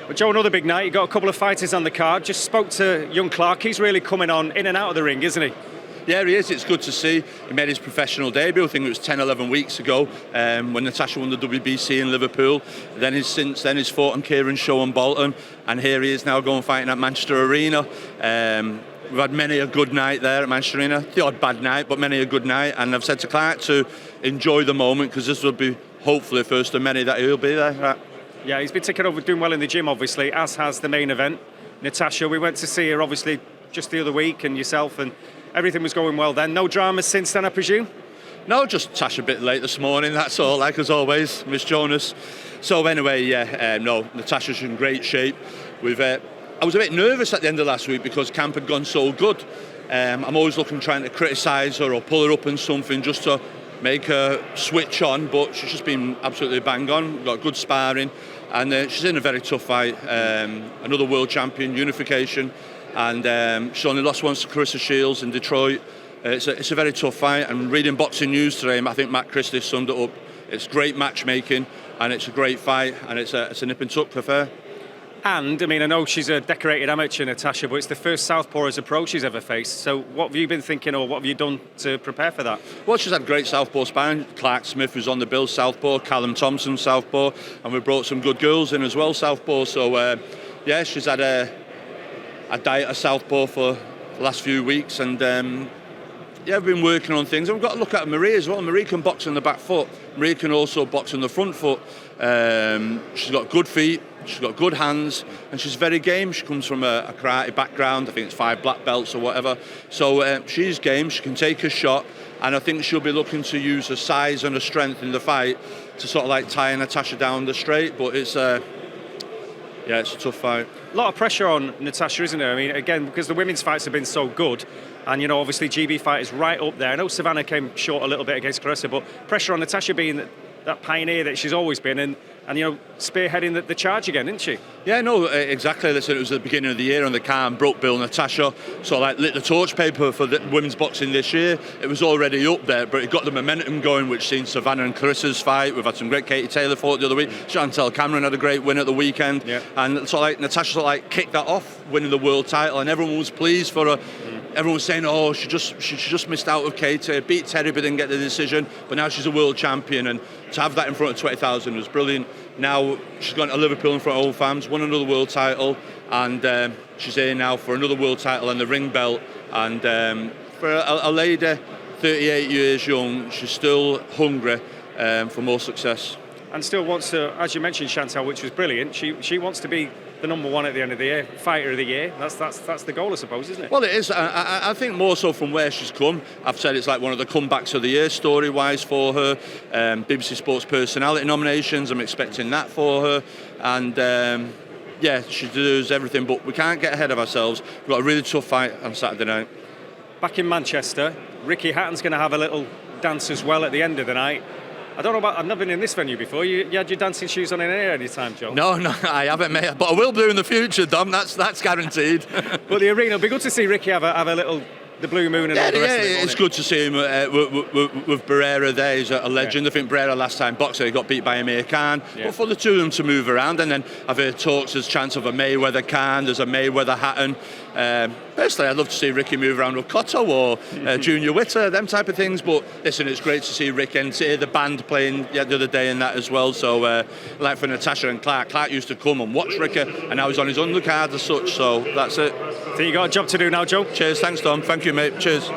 But Joe, another big night. You got a couple of fighters on the card. Just spoke to young Clarke. He's really coming on in and out of the ring, isn't he? Yeah, he is. It's good to see. He made his professional debut, I think it was 10, 11 weeks ago, when Natasha won the WBC in Liverpool. Since then he's fought on Kieran Shaw and Bolton, and here he is now going fighting at Manchester Arena. We've had many a good night there at Manchester Arena. The odd bad night, but many a good night. And I've said to Clarke to enjoy the moment, because this will be hopefully the first of many that he'll be there. Right. Yeah, he's been taking over, doing well in the gym, obviously, as has the main event. Natasha, we went to see her, obviously, just the other week, and yourself, and everything was going well then. No dramas since then, I presume? No, just Tash a bit late this morning, that's all, like as always, Miss Jonas. So anyway, no, Natasha's in great shape. I was a bit nervous at the end of last week because camp had gone so good. I'm always trying to criticise her or pull her up on something just to make her switch on, but she's just been absolutely bang on, got good sparring, and she's in a very tough fight. Another world champion, unification, and she's only lost once to Carissa Shields in Detroit. It's a very tough fight, and reading Boxing News today, I think Matt Christie summed it up. It's great matchmaking, and it's a great fight, and it's a nip and tuck for fair. And, I mean, I know she's a decorated amateur, Natasha, but it's the first southpaw as a pro she's ever faced. So what have you been thinking, or what have you done to prepare for that? Well, she's had great southpaw sparring. Clarke Smith was on the bill, southpaw. Callum Thompson, southpaw. And we brought some good girls in as well, southpaw. So, yeah, she's had a diet of southpaw for the last few weeks. And, yeah, we've been working on things. And we've got to look at Marie as well. Marie can box on the back foot. Marie can also box on the front foot. She's got good feet. She's got good hands, and she's very game. She comes from a karate background. I think it's 5 black belts or whatever. So she's game. She can take a shot, and I think she'll be looking to use her size and her strength in the fight to sort of like tie Natasha down the straight. But it's a tough fight. A lot of pressure on Natasha, isn't there? I mean, again, because the women's fights have been so good, and, you know, obviously GB fight is right up there. I know Savannah came short a little bit against Carissa, but pressure on Natasha being that pioneer that she's always been, and you know, spearheading the charge again, isn't she? Yeah, no, exactly. Listen, it was the beginning of the year on the car, and broke Bill Natasha sort of like lit the torch paper for the women's boxing this year. It was already up there, but it got the momentum going, which seen Savannah and Carissa's fight. We've had some great. Katie Taylor fought the other week. Chantel Cameron had a great win at the weekend. Yeah. And sort of like Natasha sort of like kicked that off, winning the world title, and everyone was pleased for her. Everyone was saying, oh, she just missed out with Katie, beat Terry but didn't get the decision, but now she's a world champion, and to have that in front of 20,000 was brilliant. Now she's gone to Liverpool in front of old fans, won another world title, and she's here now for another world title and the ring belt. And for a lady 38 years young, she's still hungry for more success. And still wants to, as you mentioned, Chantal, which was brilliant, she wants to be the number one at the end of the year, fighter of the year. That's the goal, I suppose, isn't it? Well, it is. I think more so from where she's come. I've said it's like one of the comebacks of the year, story-wise, for her. BBC Sports Personality nominations, I'm expecting that for her. And, yeah, she does everything, but we can't get ahead of ourselves. We've got a really tough fight on Saturday night. Back in Manchester, Hatton's going to have a little dance as well at the end of the night. I don't know about, I've never been in this venue before. You had your dancing shoes on in here any time, Joe? No, I haven't, mate. But I will do in the future, Dom. That's guaranteed. Well, the arena, it'll be good to see Ricky have a little, the Blue Moon and all the rest of it. Yeah, it's good to see him with Barrera there. He's a legend. Yeah. I think Barrera last time boxer, he got beat by Amir Khan. Yeah. But for the two of them to move around, and then I've heard talks, there's a chance of a Mayweather-Khan, there's a Mayweather-Hatton. Personally, I'd love to see Ricky move around with Cotto or Junior Witter, them type of things. But listen, it's great to see Ricky and see the band playing the other day in that as well. So, like for Natasha and Clarke used to come and watch Ricky, and now he's on his undercard as such. So that's it. I think you got a job to do now, Joe. Cheers, thanks, Dom. Thank you, mate. Cheers.